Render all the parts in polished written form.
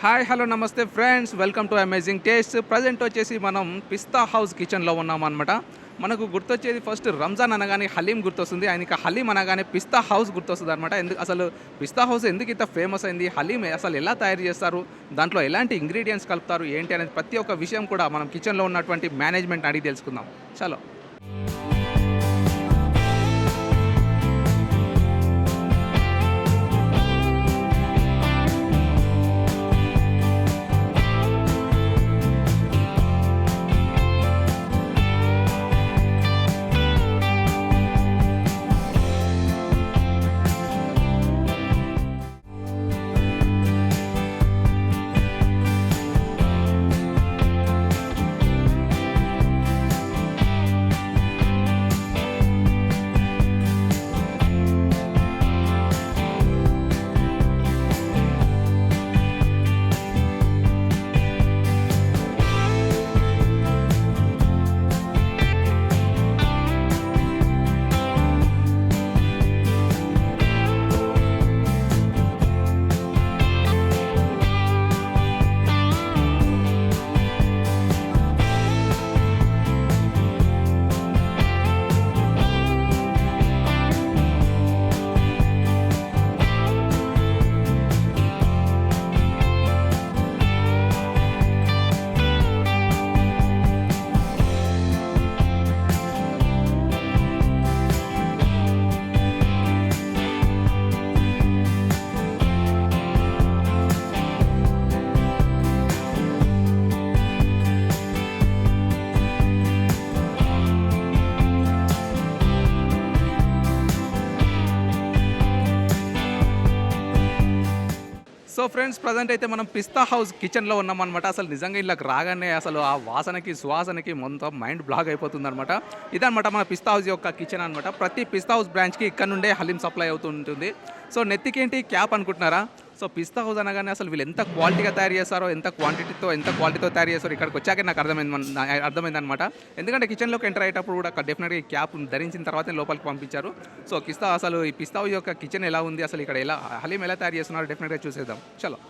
Hi hello నమస్తే friends, welcome to amazing taste. Present వచ్చేసి మనం పిస్తా హౌస్ కిచెన్లో ఉన్నామన్నమాట. మనకు గుర్తొచ్చేది ఫస్ట్ రంజాన్ అనగానే హలీం గుర్తొస్తుంది. ఆయనకి హలీం అనగానే పిస్తా హౌస్ గుర్తొస్తుంది అనమాట. అసలు పిస్తా హౌస్ ఎందుకు ఇంత ఫేమస్ అయింది, హలీం అసలు ఎలా తయారు చేస్తారు, దాంట్లో ఎలాంటి ఇంగ్రీడియంట్స్ కలుపుతారు ఏంటి అనేది ప్రతి ఒక్క విషయం కూడా మనం కిచెన్లో ఉన్నటువంటి మేనేజ్మెంట్ అడిగి తెలుసుకుందాం. చలో. సో ఫ్రెండ్స్, ప్రజెంట్ అయితే మనం పిస్తా హౌస్ కిచెన్లో ఉన్నామన్నమాట. అసలు నిజంగా ఇళ్ళకి రాగానే అసలు ఆ వాసనకి సువాసనకి మొత్తం మైండ్ బ్లాక్ అయిపోతుంది అనమాట. ఇదనమాట మన పిస్తా హౌస్ యొక్క కిచెన్ అనమాట. ప్రతి పిస్తా హౌస్ బ్రాంచ్కి ఇక్కడ నుండే హలీం సప్లై అవుతూ ఉంటుంది. సో నెత్తికేంటి క్యాప్ అనుకుంటున్నారా? సో పిస్తా హౌస్ అనగానే అసలు వీళ్ళు ఎంత క్వాలిటీగా తయారు చేస్తారో, ఎంత క్వాలిటీతో తయారు చేస్తారో ఇక్కడికి వచ్చాకే నాకు అర్థమైందనమాట. ఎందుకంటే కిచెన్లోకి ఎంటర్ అయ్యేటప్పుడు కూడా డెఫినెట్గా ఈ క్యాప్ ధరించిన తర్వాతే లోపలికి పంపించారు. సో ఈ పిస్తా హౌస్ యొక్క కిచెన్ ఎలా ఉంది, అసలు ఇక్కడ హలీం ఎలా తయారు చేస్తున్నారో డెఫినెట్గా చూసేద్దాం. చలో.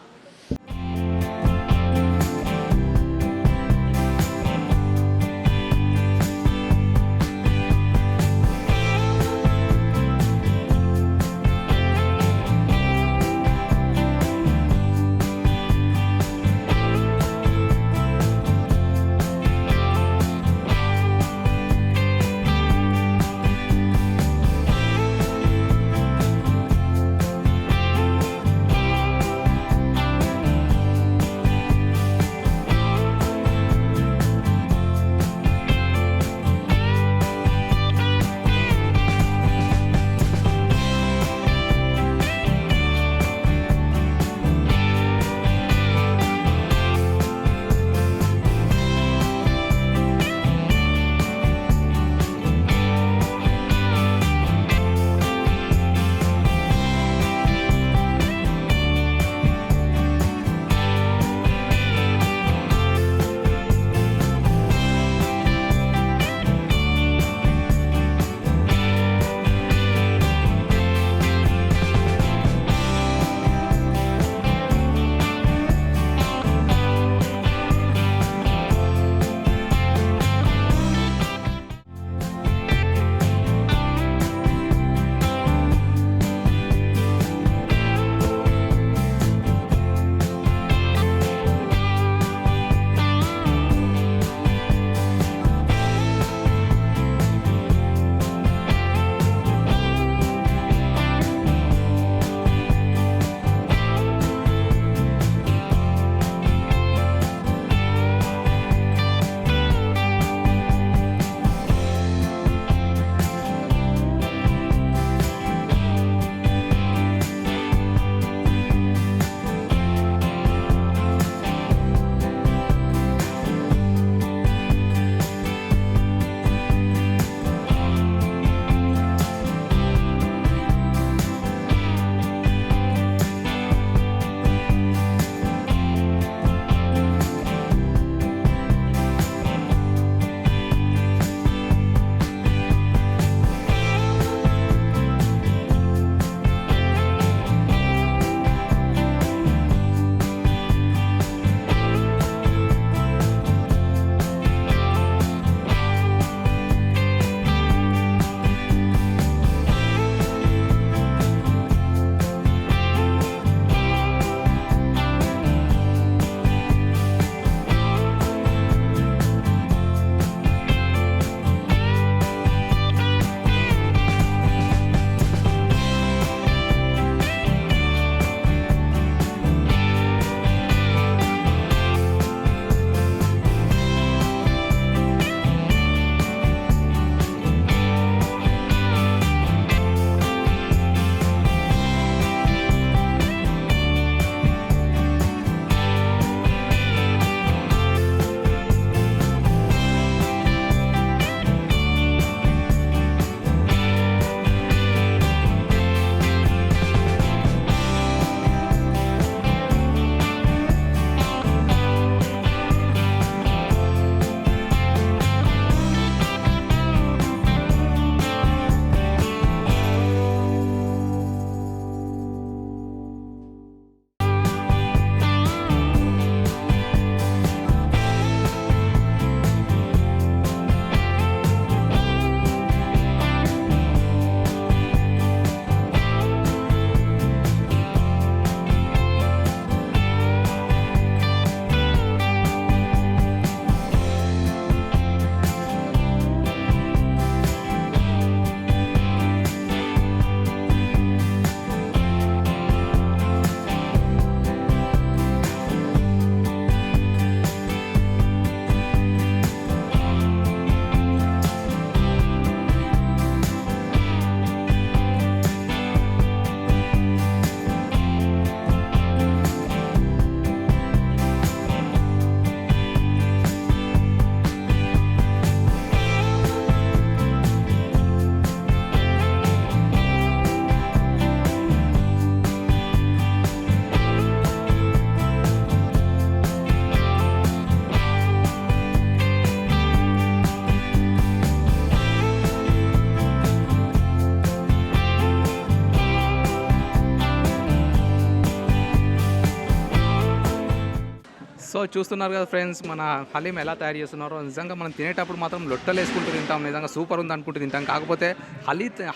సో చూస్తున్నారు కదా ఫ్రెండ్స్, మన హలీం ఎలా తయారు చేస్తున్నారో. నిజంగా మనం తినేటప్పుడు మాత్రం లొట్టలు వేసుకుంటూ తింటాం, నిజంగా సూపర్ ఉంది అనుకుంటూ తింటాం. కాకపోతే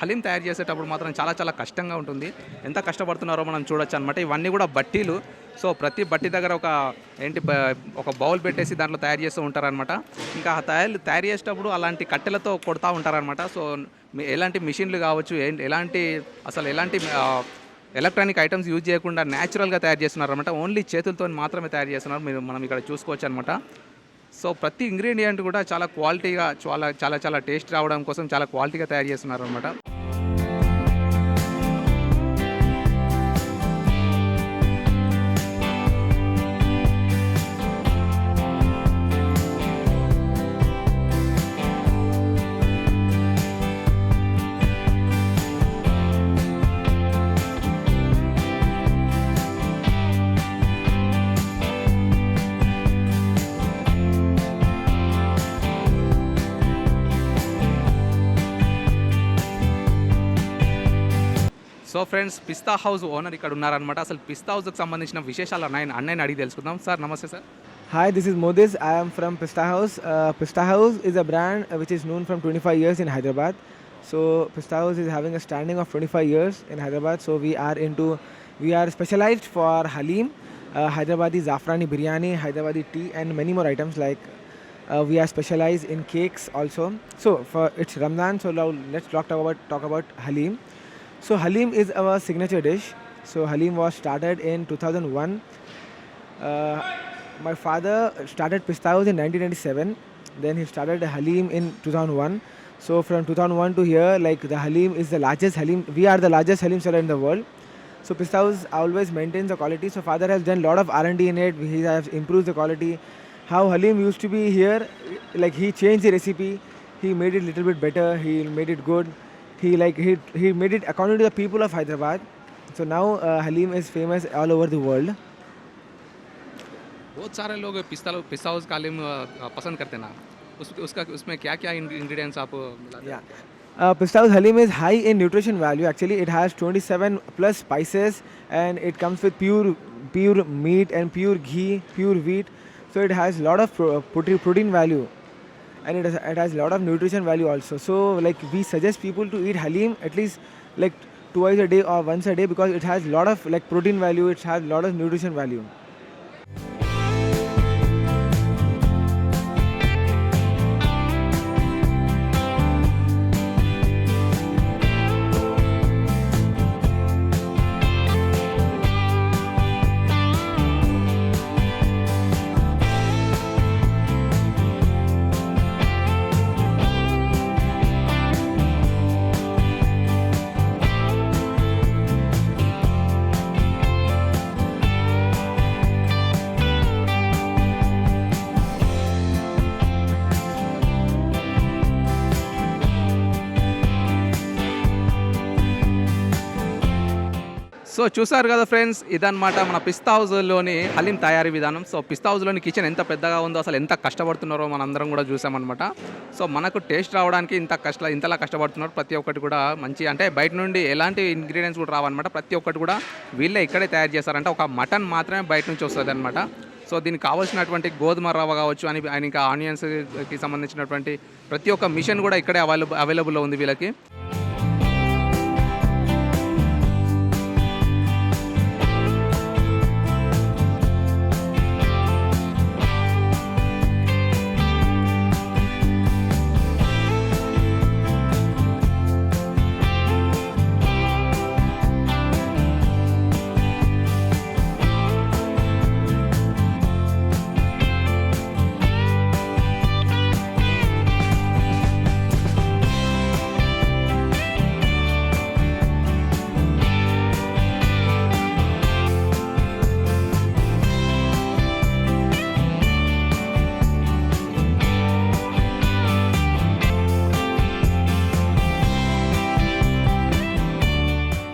హలీం తయారు చేసేటప్పుడు మాత్రం చాలా చాలా కష్టంగా ఉంటుంది. ఎంత కష్టపడుతున్నారో మనం చూడొచ్చు అనమాట. ఇవన్నీ కూడా బట్టీలు. సో ప్రతి బట్టి దగ్గర ఒక బౌల్ పెట్టేసి దాంట్లో తయారు చేస్తూ ఉంటారనమాట. ఇంకా తయారు చేసేటప్పుడు అలాంటి కట్టెలతో కొడతా ఉంటారనమాట. సో ఎలాంటి మిషన్లు కావచ్చు, ఎలాంటి ఎలక్ట్రానిక్ ఐటమ్స్ యూజ్ చేయకుండా న్యాచురల్గా తయారు చేస్తున్నారు అనమాట. ఓన్లీ చేతులతో మాత్రమే తయారు చేస్తున్నారు. మనం ఇక్కడ చూసుకోవచ్చు అనమాట. సో ప్రతి ఇంగ్రీడియంట్ కూడా చాలా క్వాలిటీగా, చాలా చాలా చాలా టేస్ట్ రావడం కోసం చాలా క్వాలిటీగా తయారు చేస్తున్నారు అనమాట. సో ఫ్రెండ్స్, పిస్తా హౌస్ ఓనర్ ఇక్కడ ఉన్నారనమాట. అసలు పిస్తా హౌస్కి సంబంధించిన విశేషాలు అన్నయ్యని అడిగి తెలుసుకుందాం. సార్ నమస్తే sir. Hi, this is Modis. I am from Pista House. Pista House is a brand which is known from 25 years in Hyderabad. So Pista House is having a standing of 25 years in Hyderabad. So we are specialized for Haleem, Hyderabadi Zafrani Biryani, Hyderabadi tea, and many more items like. We are specialized in cakes also. So for it's Ramzan, so now let's talk about Haleem. So Haleem is our signature dish. So Haleem was started in 2001. My father started Pista House in 1997. Then he started Haleem in 2001. So from 2001 to here, like the Haleem is the largest Haleem. We are the largest Haleem seller in the world. So Pista House always maintains the quality. So father has done a lot of R&D in it. He has improved the quality. How Haleem used to be here, like he changed the recipe. He made it a little bit better. He made it good. He made it according to the people of Hyderabad. So now Haleem is famous all over the world. बहुत सारे लोग पिस्ता house का हलीम पसंद करते हैं ना. उसमें क्या क्या इंग्रेडिएंट्स आप मिलाते हैं? Pista House Haleem is high in nutrition value. Actually, it has 27 plus spices and it comes with pure meat and pure ghee, pure wheat. So it has a lot of protein value. And it has a lot of nutrition value also. So like we suggest people to eat Haleem at least like twice a day or once a day because it has a lot of like protein value, it has a lot of nutrition value. So చూసారు కదా friends, ఇదన్నమాట మన పిస్తా హౌస్లోని హలీం తయారీ విధానం. So పిస్తా హౌస్లోని kitchen ఎంత పెద్దగా ఉందో, అసలు ఎంత కష్టపడుతున్నారో మనందరం కూడా చూసామన్నమాట. సో మనకు టేస్ట్ రావడానికి ఇంతలా కష్టపడుతున్నారు. ప్రతి ఒక్కటి కూడా మంచి, అంటే బయట నుండి ఎలాంటి ఇంగ్రీడియంట్స్ కూడా రావన్నమాట. ప్రతి ఒక్కటి కూడా వీళ్ళే ఇక్కడే తయారు చేస్తారంటే ఒక మటన్ మాత్రమే బయట నుంచి వస్తుంది అనమాట. సో దీనికి కావాల్సినటువంటి గోధుమ రవ్వ కావచ్చు ఇంకా ఆనియన్స్కి సంబంధించినటువంటి ప్రతి ఒక్క మిషన్ కూడా ఇక్కడే అవైలబుల్లో ఉంది వీళ్ళకి.